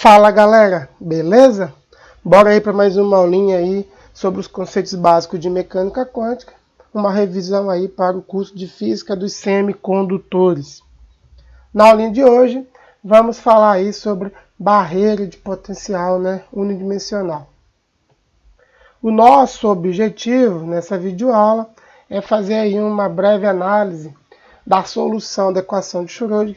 Fala galera, beleza? Bora aí para mais uma aulinha aí sobre os conceitos básicos de mecânica quântica, uma revisão aí para o curso de física dos semicondutores. Na aulinha de hoje, vamos falar aí sobre barreira de potencial, unidimensional. O nosso objetivo nessa videoaula é fazer aí uma breve análise da solução da equação de Schrödinger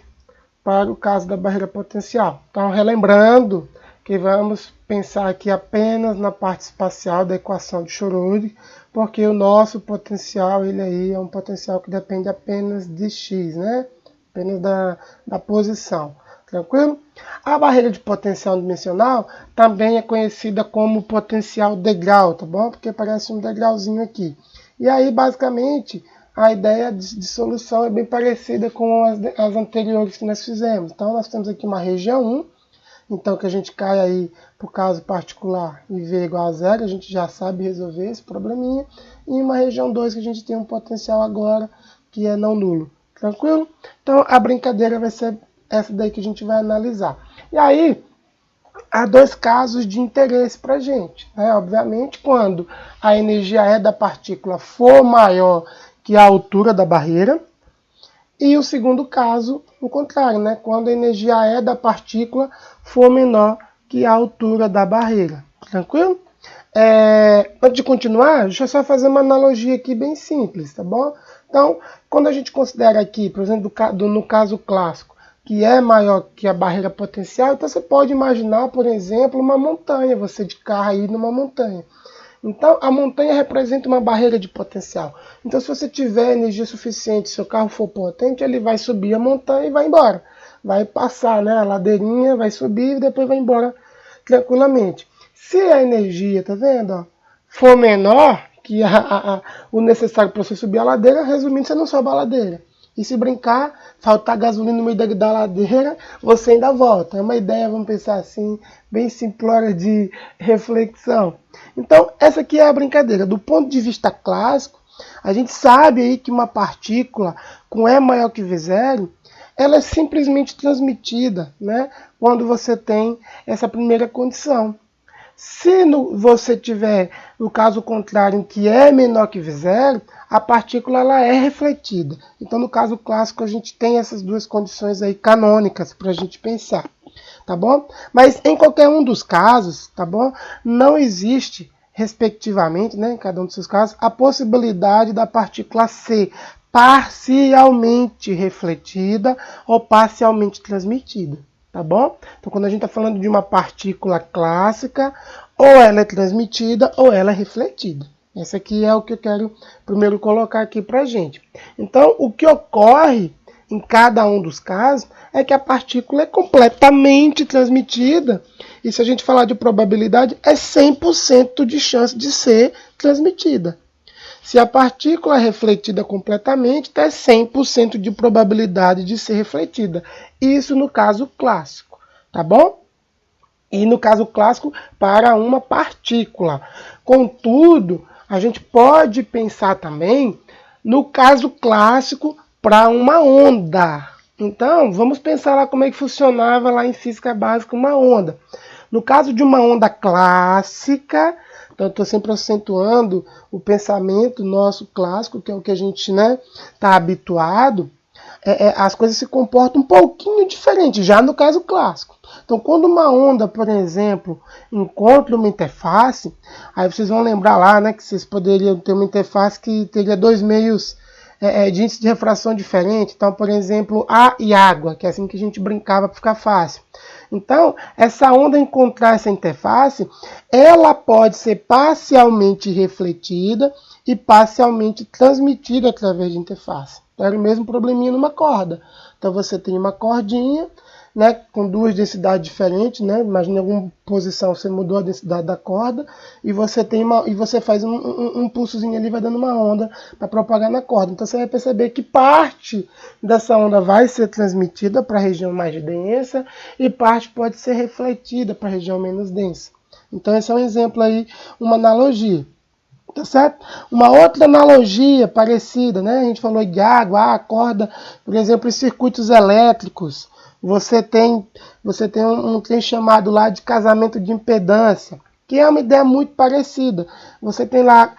para o caso da barreira potencial. Então, relembrando que vamos pensar aqui apenas na parte espacial da equação de Schrödinger, porque o nosso potencial, ele aí é um potencial que depende apenas de x, apenas da posição. Tranquilo? A barreira de potencial dimensional também é conhecida como potencial degrau, tá bom? Porque parece um degrauzinho aqui. E aí, basicamente, a ideia de solução é bem parecida com as anteriores que nós fizemos. Então, nós temos aqui uma região 1, então que a gente cai aí para o caso particular e V igual a zero, a gente já sabe resolver esse probleminha. E uma região 2 que a gente tem um potencial agora que é não nulo. Tranquilo? Então, a brincadeira vai ser essa daí que a gente vai analisar. E aí, há dois casos de interesse para a gente. Obviamente, quando a energia E da partícula for maior que a altura da barreira. E o segundo caso, o contrário, quando a energia E da partícula for menor que a altura da barreira. Tranquilo? Antes de continuar, deixa eu só fazer uma analogia aqui bem simples, tá bom? Então, quando a gente considera aqui, por exemplo, no caso clássico, que é maior que a barreira potencial, então você pode imaginar, por exemplo, uma montanha, você de carro aí numa montanha. Então, a montanha representa uma barreira de potencial. Então, se você tiver energia suficiente, seu carro for potente, ele vai subir a montanha e vai embora. Vai passar, a ladeirinha, vai subir e depois vai embora tranquilamente. Se a energia, tá vendo, for menor que o necessário para você subir a ladeira, resumindo, você não sobe a ladeira. E se brincar, faltar gasolina no meio da ladeira, você ainda volta. É uma ideia, vamos pensar assim, bem simplória de reflexão. Então, essa aqui é a brincadeira. Do ponto de vista clássico, a gente sabe aí que uma partícula com E maior que V0, ela é simplesmente transmitida, quando você tem essa primeira condição. Se você tiver o caso contrário, em que é menor que V0, a partícula ela é refletida. Então, no caso clássico, a gente tem essas duas condições aí canônicas para a gente pensar, tá bom? Mas em qualquer um dos casos, tá bom? Não existe, respectivamente, em cada um dos seus casos, a possibilidade da partícula ser parcialmente refletida ou parcialmente transmitida. Tá bom? Então, quando a gente está falando de uma partícula clássica, ou ela é transmitida ou ela é refletida. Esse aqui é o que eu quero primeiro colocar aqui para a gente. Então, o que ocorre em cada um dos casos é que a partícula é completamente transmitida. E se a gente falar de probabilidade, é 100% de chance de ser transmitida. Se a partícula é refletida completamente, tem 100% de probabilidade de ser refletida. Isso no caso clássico, tá bom? E no caso clássico, para uma partícula. Contudo, a gente pode pensar também no caso clássico para uma onda. Então, vamos pensar lá como é que funcionava lá em física básica uma onda. No caso de uma onda clássica, então estou sempre acentuando o pensamento nosso clássico, que é o que a gente está habituado, as coisas se comportam um pouquinho diferente, já no caso clássico. Então, quando uma onda, por exemplo, encontra uma interface, aí vocês vão lembrar lá que vocês poderiam ter uma interface que teria dois meios de índice de refração diferente. Então, por exemplo, ar e água, que é assim que a gente brincava para ficar fácil. Então, essa onda encontrar essa interface, ela pode ser parcialmente refletida e parcialmente transmitida através de interface. Então, era o mesmo probleminha numa corda. Então, você tem uma cordinha, com duas densidades diferentes, Imagina em alguma posição você mudou a densidade da corda e você faz um pulsozinho ali, vai dando uma onda para propagar na corda. Então você vai perceber que parte dessa onda vai ser transmitida para a região mais densa e parte pode ser refletida para a região menos densa. Então esse é um exemplo aí, uma analogia. Tá certo? Uma outra analogia parecida, A gente falou de água, a corda, por exemplo, em circuitos elétricos. Você tem um trem chamado lá de casamento de impedância, que é uma ideia muito parecida. Você tem lá,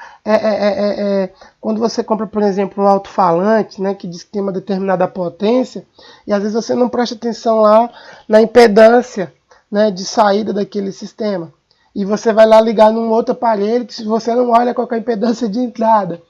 quando você compra, por exemplo, um alto-falante, né, que diz que tem uma determinada potência, e às vezes você não presta atenção lá na impedância, né, de saída daquele sistema. E você vai lá ligar num outro aparelho, que se você não olha qual é a impedância de entrada.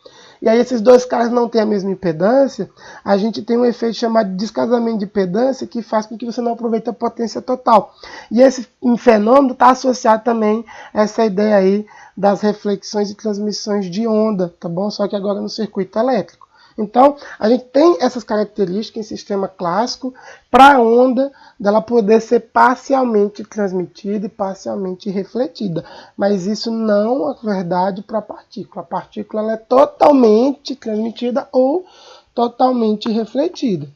E aí esses dois caras não têm a mesma impedância, a gente tem um efeito chamado de descasamento de impedância que faz com que você não aproveite a potência total. E esse fenômeno está associado também a essa ideia aí das reflexões e transmissões de onda, tá bom? Só que agora no circuito elétrico. Então, a gente tem essas características em sistema clássico para a onda dela poder ser parcialmente transmitida e parcialmente refletida. Mas isso não é verdade para a partícula. A partícula ela é totalmente transmitida ou totalmente refletida.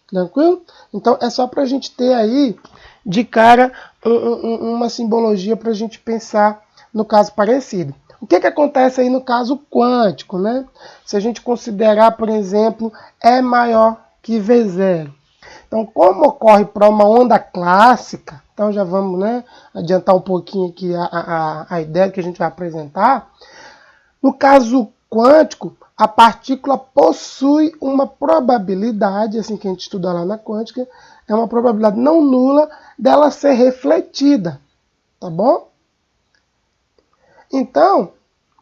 Tranquilo? Então, é só para a gente ter aí, de cara, uma simbologia para a gente pensar no caso parecido. O que acontece aí no caso quântico, né? Se a gente considerar, por exemplo, E maior que V0. Então, como ocorre para uma onda clássica, então já vamos, né, adiantar um pouquinho aqui a ideia que a gente vai apresentar. No caso quântico, a partícula possui uma probabilidade, assim que a gente estuda lá na quântica, é uma probabilidade não nula dela ser refletida, tá bom? Então,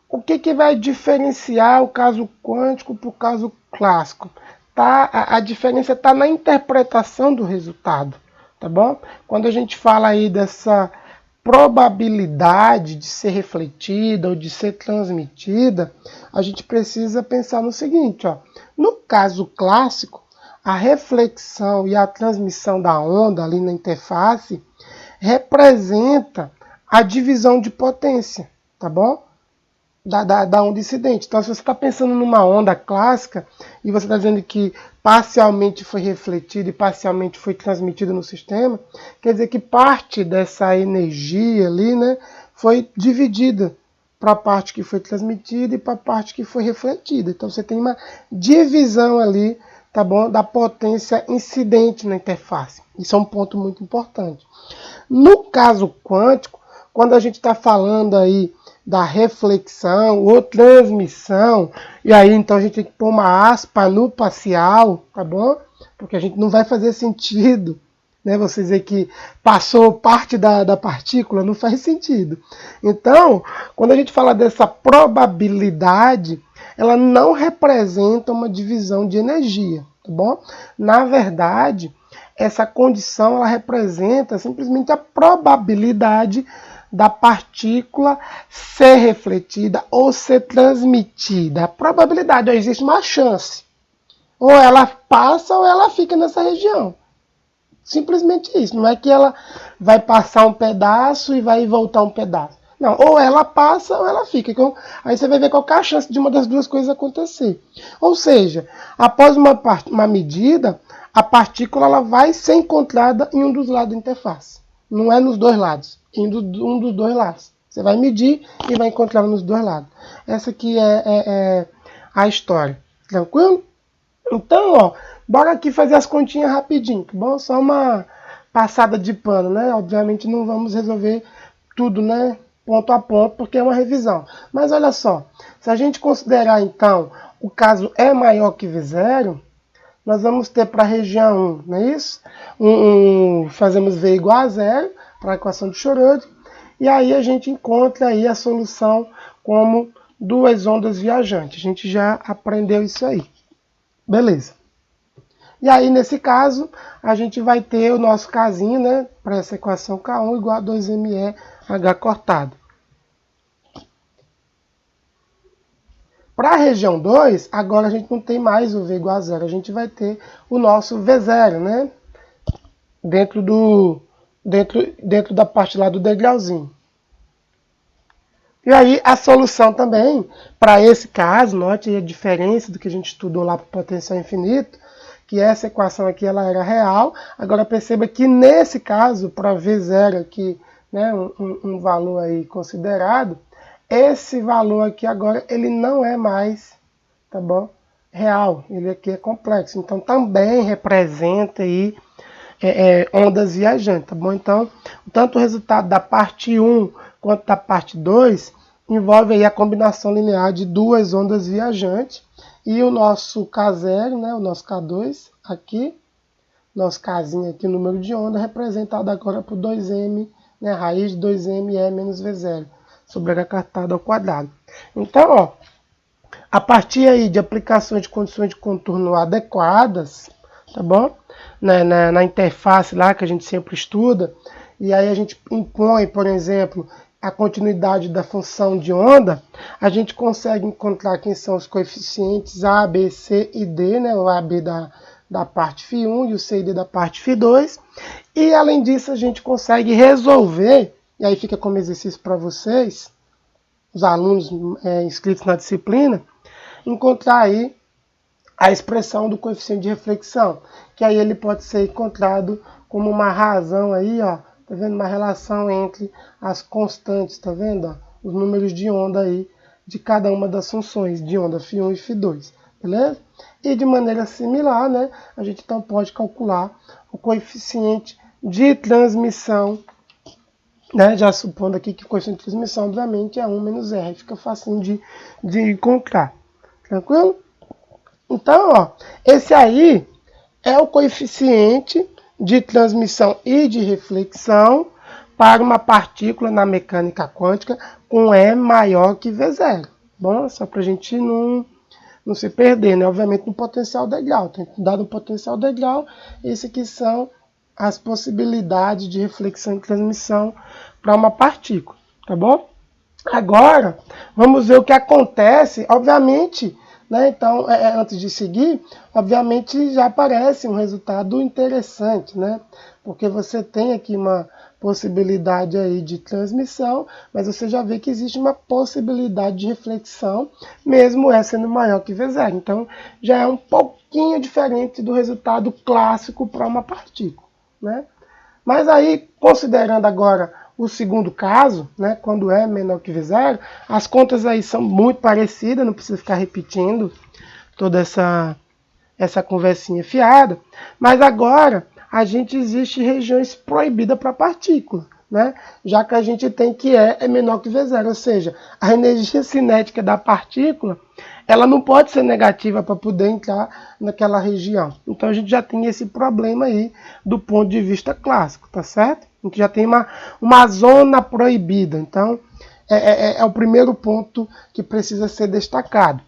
o que vai diferenciar o caso quântico para o caso clássico? A diferença está na interpretação do resultado, tá bom? Quando a gente fala aí dessa probabilidade de ser refletida ou de ser transmitida, a gente precisa pensar no seguinte, ó. No caso clássico, a reflexão e a transmissão da onda ali na interface representa a divisão de potência, tá bom? Da onda incidente. Então, se você está pensando numa onda clássica e você está dizendo que parcialmente foi refletida e parcialmente foi transmitida no sistema, quer dizer que parte dessa energia ali, né, foi dividida para a parte que foi transmitida e para a parte que foi refletida. Então, você tem uma divisão ali, tá bom, da potência incidente na interface. Isso é um ponto muito importante. No caso quântico, quando a gente está falando aí da reflexão ou transmissão, e aí então a gente tem que pôr uma aspa no parcial, tá bom? Porque a gente não vai fazer sentido, né? Você dizer que passou parte da partícula, não faz sentido. Então, quando a gente fala dessa probabilidade, ela não representa uma divisão de energia, tá bom? Na verdade, essa condição ela representa simplesmente a probabilidade da partícula ser refletida ou ser transmitida. A probabilidade, existe uma chance. Ou ela passa ou ela fica nessa região. Simplesmente isso. Não é que ela vai passar um pedaço e vai voltar um pedaço. Não, ou ela passa ou ela fica. Então, aí você vai ver qual é a chance de uma das duas coisas acontecer. Ou seja, após uma medida, a partícula ela vai ser encontrada em um dos lados da interface. Não é nos dois lados, em um dos dois lados. Você vai medir e vai encontrar nos dois lados. Essa aqui é a história. Tranquilo? Então, ó, bora aqui fazer as continhas rapidinho, tá bom? Só uma passada de pano, né? Obviamente não vamos resolver tudo, né? Ponto a ponto, porque é uma revisão. Mas olha só, se a gente considerar então o caso é maior que V0, nós vamos ter para a região 1, não é isso? Fazemos V igual a zero para a equação de Schrödinger, e aí a gente encontra aí a solução como duas ondas viajantes. A gente já aprendeu isso aí. Beleza. E aí, nesse caso, a gente vai ter o nosso casinho, né? Para essa equação K1 igual a 2ME H cortado. Para a região 2, agora a gente não tem mais o V igual a zero. A gente vai ter o nosso V0, né? Dentro da parte lá do degrauzinho. E aí a solução também, para esse caso, note a diferença do que a gente estudou lá para o potencial infinito, que essa equação aqui ela era real. Agora perceba que nesse caso, para V0 aqui, né, um valor aí considerado, esse valor aqui agora ele não é mais, tá bom, real. Ele aqui é complexo. Então também representa aí ondas viajantes, tá bom? Então, tanto o resultado da parte 1 quanto da parte 2 envolve aí a combinação linear de duas ondas viajantes, e o nosso K0, né, o nosso K2 aqui, nosso Kzinho aqui, o número de onda, representado agora por 2m, né, raiz de 2m é menos V0, sobre H cartado ao quadrado. Então, ó, a partir aí de aplicações de condições de contorno adequadas, tá bom? Na interface lá que a gente sempre estuda, e aí a gente impõe, por exemplo, a continuidade da função de onda, a gente consegue encontrar quem são os coeficientes A, B, C e D, né? O A, B da parte φ1 e o C e D da parte φ2. E além disso, a gente consegue resolver, e aí fica como exercício para vocês, os alunos inscritos na disciplina, encontrar aí a expressão do coeficiente de reflexão, que aí ele pode ser encontrado como uma razão aí, ó, tá vendo? Uma relação entre as constantes, tá vendo? Ó, os números de onda aí de cada uma das funções de onda φ1 e φ2, beleza? E de maneira similar, né, a gente então pode calcular o coeficiente de transmissão, né, já supondo aqui que o coeficiente de transmissão, obviamente, é 1 menos R, fica facinho de encontrar. Tranquilo? Então, ó, esse aí é o coeficiente de transmissão e de reflexão para uma partícula na mecânica quântica com E maior que V0. Bom, só para a gente não se perder, né? Obviamente no potencial degrau. Dado o potencial degrau, esses aqui são as possibilidades de reflexão e transmissão para uma partícula, tá bom? Agora, vamos ver o que acontece, obviamente, né? Então, antes de seguir, obviamente já aparece um resultado interessante, né? Porque você tem aqui uma possibilidade aí de transmissão, mas você já vê que existe uma possibilidade de reflexão, mesmo essa sendo maior que V0. Então, já é um pouquinho diferente do resultado clássico para uma partícula, né? Mas aí, considerando agora o segundo caso, né, quando é menor que V0, as contas aí são muito parecidas, não precisa ficar repetindo toda essa conversinha fiada. Mas agora a gente existe regiões proibidas para partícula, né? Já que a gente tem que é menor que V0, ou seja, a energia cinética da partícula ela não pode ser negativa para poder entrar naquela região. Então a gente já tem esse problema aí do ponto de vista clássico, tá certo? A gente já tem uma zona proibida. Então é o primeiro ponto que precisa ser destacado.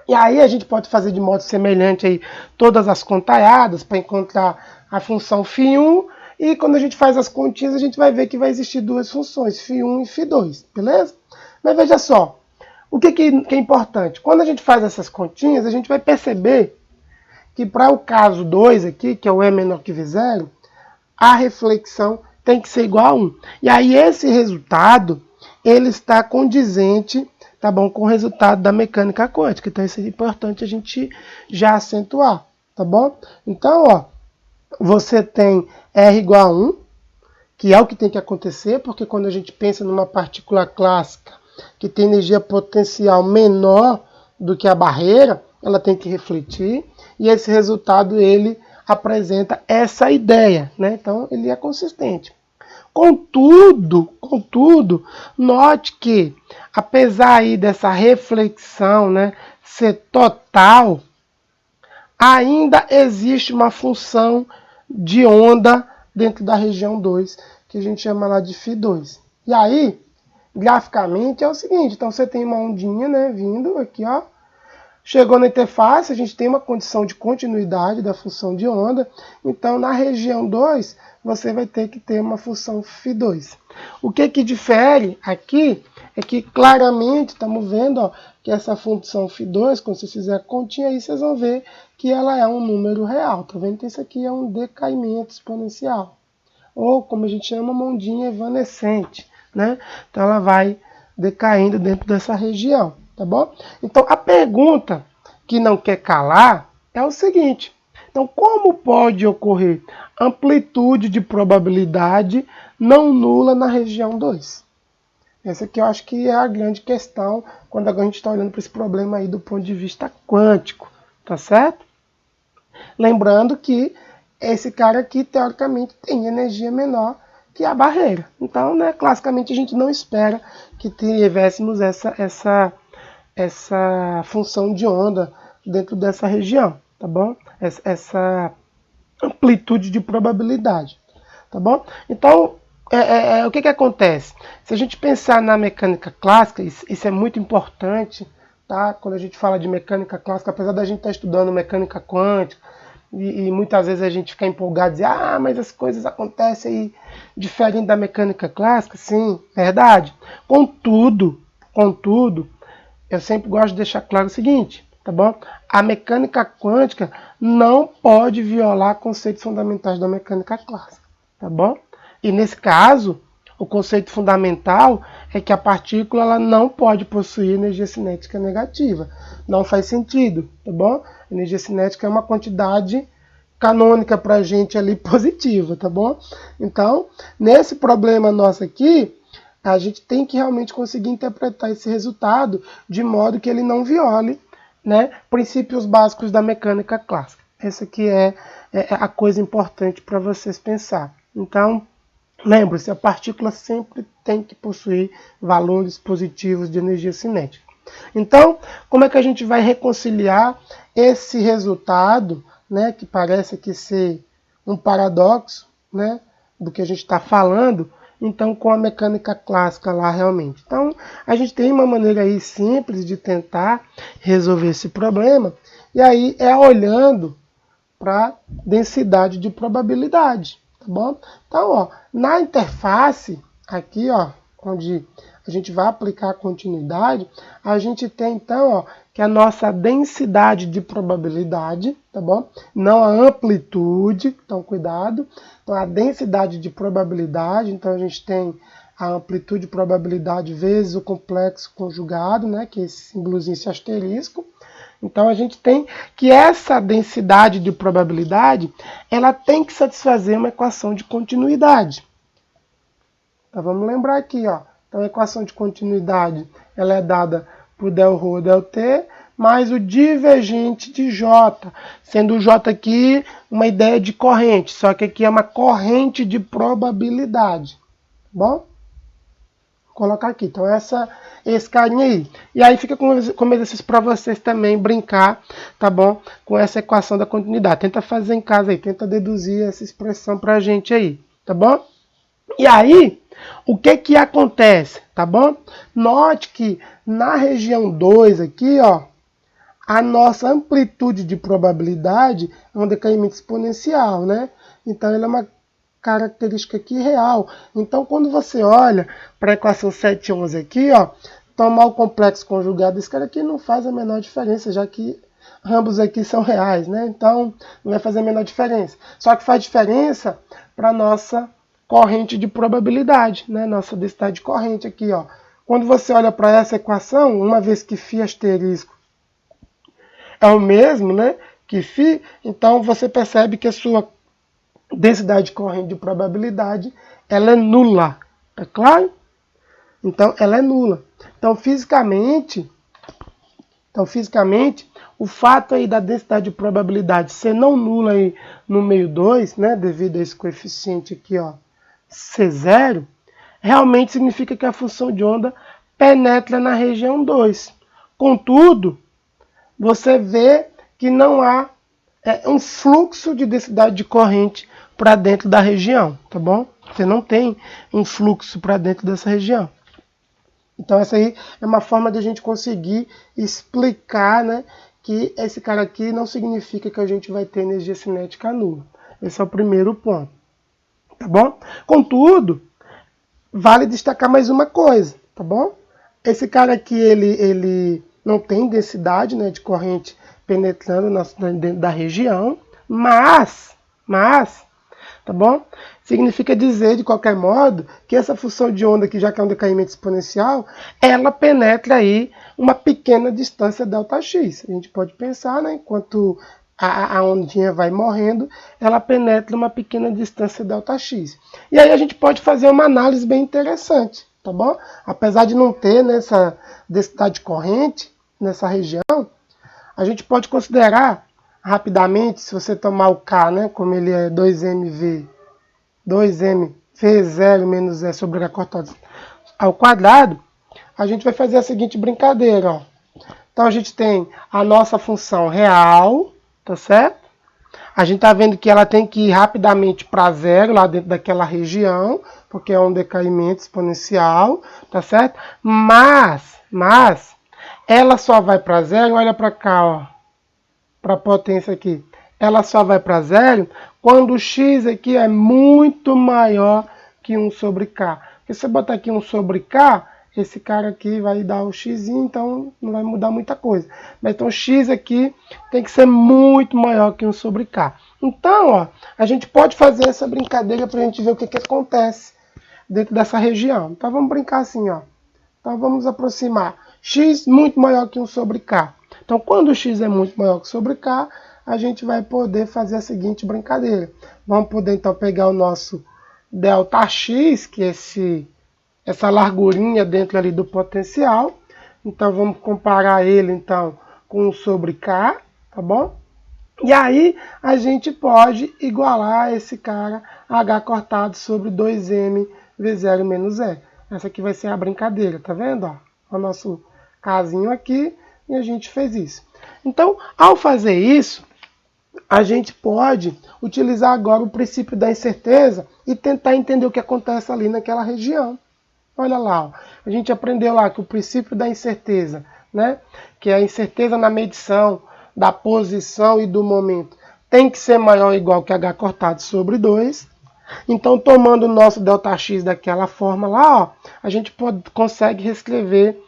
E aí a gente pode fazer de modo semelhante aí todas as contalhadas para encontrar a função φ1, e quando a gente faz as continhas a gente vai ver que vai existir duas funções, φ1 e φ2, beleza? Mas veja só, o que é importante? Quando a gente faz essas continhas, a gente vai perceber que para o caso 2 aqui, que é o E menor que V0, a reflexão tem que ser igual a 1. E aí esse resultado, ele está condizente, tá bom, com o resultado da mecânica quântica. Então isso é importante a gente já acentuar, tá bom? Então, ó, você tem R igual a 1, que é o que tem que acontecer, porque quando a gente pensa numa partícula clássica que tem energia potencial menor do que a barreira, ela tem que refletir, e esse resultado ele apresenta essa ideia, né? Então ele é consistente. Contudo, note que apesar aí dessa reflexão, né, ser total, ainda existe uma função de onda dentro da região 2, que a gente chama lá de φ2. E aí, graficamente é o seguinte, então você tem uma ondinha, né, vindo aqui, ó. Chegou na interface, a gente tem uma condição de continuidade da função de onda. Então, na região 2, você vai ter que ter uma função φ2. O que difere aqui é que claramente estamos vendo, ó, que essa função φ2, quando você fizer a continha aí, vocês vão ver que ela é um número real. Tá vendo que isso aqui é um decaimento exponencial. Ou, como a gente chama, uma ondinha evanescente, né? Então, ela vai decaindo dentro dessa região. Tá bom? Então, a pergunta que não quer calar é o seguinte. Então, como pode ocorrer amplitude de probabilidade não nula na região 2? Essa aqui eu acho que é a grande questão quando a gente está olhando para esse problema aí do ponto de vista quântico. Tá certo? Lembrando que esse cara aqui, teoricamente, tem energia menor que a barreira. Então, né, classicamente, a gente não espera que tivéssemos essa função de onda dentro dessa região, tá bom? Essa amplitude de probabilidade, tá bom? Então, o que acontece? Se a gente pensar na mecânica clássica, isso é muito importante, tá? Quando a gente fala de mecânica clássica, apesar da gente estar estudando mecânica quântica, e muitas vezes a gente fica empolgado e dizer, mas as coisas acontecem aí diferente da mecânica clássica, sim, verdade. Contudo, eu sempre gosto de deixar claro o seguinte, tá bom? A mecânica quântica não pode violar conceitos fundamentais da mecânica clássica, tá bom? E nesse caso, o conceito fundamental é que a partícula ela não pode possuir energia cinética negativa. Não faz sentido, tá bom? Energia cinética é uma quantidade canônica para a gente ali positiva, tá bom? Então, nesse problema nosso aqui, a gente tem que realmente conseguir interpretar esse resultado de modo que ele não viole, né, princípios básicos da mecânica clássica. Essa aqui é a coisa importante para vocês pensar. Então, lembre-se, a partícula sempre tem que possuir valores positivos de energia cinética. Então, como é que a gente vai reconciliar esse resultado, né, que parece aqui ser um paradoxo, né, do que a gente está falando, então com a mecânica clássica lá realmente? Então, a gente tem uma maneira aí simples de tentar resolver esse problema, e aí é olhando para densidade de probabilidade, tá bom? Então, ó, na interface, aqui, ó, onde a gente vai aplicar a continuidade, a gente tem, então, ó, que a nossa densidade de probabilidade, tá bom? Não a amplitude, então cuidado. Então, a densidade de probabilidade, então a gente tem a amplitude de probabilidade vezes o complexo conjugado, né, que é esse símbolozinho, esse asterisco. Então, a gente tem que essa densidade de probabilidade, ela tem que satisfazer uma equação de continuidade. Então, vamos lembrar aqui, ó. Então, a equação de continuidade, ela é dada por Δρ ΔT, mais o divergente de J, sendo o J aqui uma ideia de corrente, só que aqui é uma corrente de probabilidade, tá bom? Vou colocar aqui, então esse carinha aí. E aí fica como exercício para vocês também brincar, tá bom? Com essa equação da continuidade. Tenta fazer em casa aí, tenta deduzir essa expressão pra gente aí, tá bom? E aí, o que acontece, tá bom? Note que na região 2 aqui, ó, a nossa amplitude de probabilidade é um decaimento exponencial, né? Então, ela é uma característica aqui real. Então, quando você olha para a equação 711 aqui, ó, tomar o complexo conjugado desse cara aqui não faz a menor diferença, já que ambos aqui são reais, né? Então, não vai fazer a menor diferença. Só que faz diferença para a nossa corrente de probabilidade, né? Nossa densidade de corrente aqui, ó. Quando você olha para essa equação, uma vez que φ asterisco é o mesmo, né, que φ, então você percebe que a sua densidade de corrente de probabilidade, ela é nula, é claro? Então, ela é nula. Então, fisicamente, o fato aí da densidade de probabilidade ser não nula aí no meio 2, né, devido a esse coeficiente aqui, ó, C0, realmente significa que a função de onda penetra na região 2. Contudo, você vê que não há um fluxo de densidade de corrente para dentro da região, tá bom? Você não tem um fluxo para dentro dessa região. Então essa aí é uma forma de a gente conseguir explicar, né, que esse cara aqui não significa que a gente vai ter energia cinética nula. Esse é o primeiro ponto, tá bom? Contudo, vale destacar mais uma coisa, tá bom? Esse cara aqui, ele não tem densidade, né, de corrente penetrando dentro da região, mas, tá bom? Significa dizer, de qualquer modo, que essa função de onda aqui, já que é um decaimento exponencial, ela penetra aí uma pequena distância Δx. A gente pode pensar, né, enquanto a ondinha vai morrendo, ela penetra uma pequena distância Δx. E aí a gente pode fazer uma análise bem interessante, tá bom? Apesar de não ter nessa densidade corrente, nessa região, a gente pode considerar rapidamente, se você tomar o K, né, como ele é 2mv v0 menos E sobre H cortado ao quadrado, a gente vai fazer a seguinte brincadeira, ó. Então a gente tem a nossa função real, tá certo? A gente está vendo que ela tem que ir rapidamente para zero, lá dentro daquela região, porque é um decaimento exponencial, tá certo? Mas ela só vai para zero, olha para cá, ó, para a potência aqui. Ela só vai para zero quando o x aqui é muito maior que 1 sobre k. Porque se você botar aqui 1 sobre k, esse cara aqui vai dar o x, então não vai mudar muita coisa. Mas então o x aqui tem que ser muito maior que 1 sobre k. Então, ó, a gente pode fazer essa brincadeira para a gente ver o que acontece dentro dessa região. Então vamos brincar assim, ó. Então vamos aproximar x muito maior que 1 sobre k. Então quando o x é muito maior que sobre k, a gente vai poder fazer a seguinte brincadeira. Vamos poder então pegar o nosso ΔX, que é essa largurinha dentro ali do potencial. Então vamos comparar ele então com 1 sobre k, tá bom? E aí a gente pode igualar esse cara H cortado sobre 2m V0 menos E. Essa aqui vai ser a brincadeira, tá vendo? Ó, o nosso casinho aqui e a gente fez isso. Então, ao fazer isso, a gente pode utilizar agora o princípio da incerteza e tentar entender o que acontece ali naquela região. Olha lá, ó. A gente aprendeu lá que o princípio da incerteza, né, que é a incerteza na medição da posição e do momento, tem que ser maior ou igual que H cortado sobre 2. Então, tomando o nosso ΔX daquela forma lá, ó, a gente consegue reescrever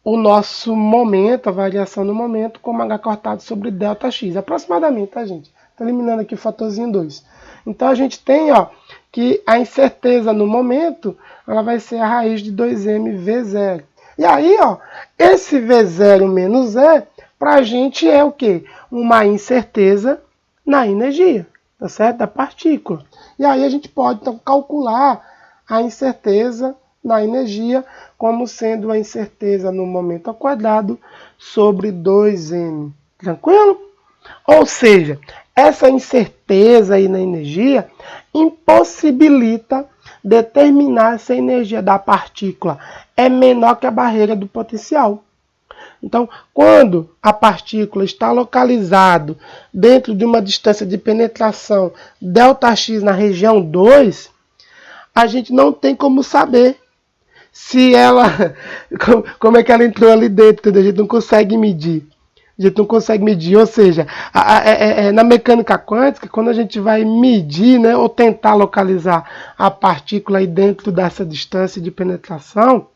o nosso momento, a variação no momento, como H cortado sobre ΔX, aproximadamente, tá, gente? Estou eliminando aqui o fatorzinho 2. Então, a gente tem, ó, que a incerteza no momento, ela vai ser a raiz de 2mV0. E aí, ó, esse V0 menos E, para a gente é o quê? Uma incerteza na energia, tá certo? Da partícula. E aí a gente pode, então, calcular a incerteza na energia como sendo a incerteza no momento ao quadrado sobre 2m. Tranquilo? Ou seja, essa incerteza aí na energia impossibilita determinar se a energia da partícula é menor que a barreira do potencial. Então, quando a partícula está localizada dentro de uma distância de penetração ΔX na região 2, a gente não tem como saber se ela, como é que ela entrou ali dentro, entendeu? A gente não consegue medir. A gente não consegue medir, ou seja, na mecânica quântica, quando a gente vai medir, né, ou tentar localizar a partícula aí dentro dessa distância de penetração,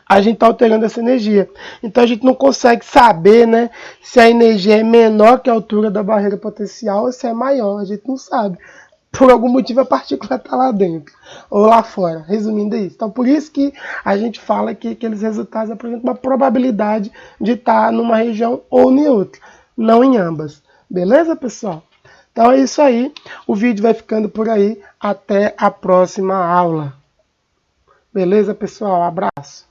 a gente está alterando essa energia. Então a gente não consegue saber, né, se a energia é menor que a altura da barreira potencial ou se é maior. A gente não sabe. Por algum motivo a partícula está lá dentro ou lá fora. Resumindo isso. Então por isso que a gente fala que aqueles resultados apresentam uma probabilidade de estar numa região ou em outra, não em ambas. Beleza, pessoal? Então é isso aí. O vídeo vai ficando por aí. Até a próxima aula. Beleza, pessoal? Abraço.